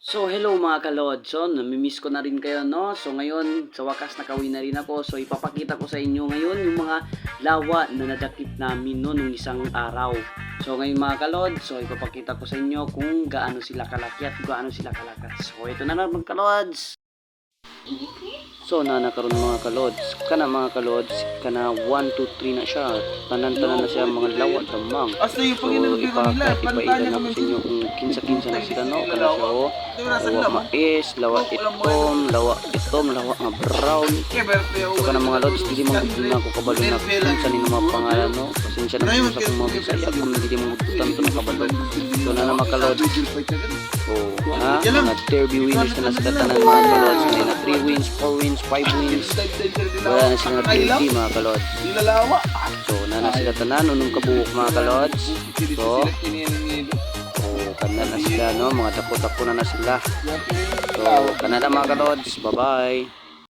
So, hello mga kalod. So, namimiss ko na rin kayo, no? So, ngayon, sa wakas nakauwi na rin ako. So, ipapakita ko sa inyo ngayon yung mga lawa na nadakip namin no, nung isang araw. So, ngayon mga kalod, so ipapakita ko sa inyo kung gaano sila kalaki at gaano sila kalakas. So, ito na naman kalods. So na nakaroon mga kalods, kana mga kalods, kana 1, 2, 3 na siya. Tanan-tanan na siya mga lawa damang. So ipakita na ko sa inyo kung kinsa-kinsa na sila no. Kana siya o, lawa mais, lawa itom, lawa nga brown. So kana mga lods, hindi mo na ako kabalo na kinsa ni mga pangalan no. Pasensya na po sa kong mga bisaya kung hindi mo gustuhan to na kabalo. So na mga kalods. So mga derby winners na sila tanan mga kalods. May na 3 wins, 4 wins, 5 wins. Wala na sila nag-guilty mga kalods. So na sila tanan unong kabuok mga kalods. So kana na sila no, mga dako-dako na sila. So kana na mga kalods, bye bye.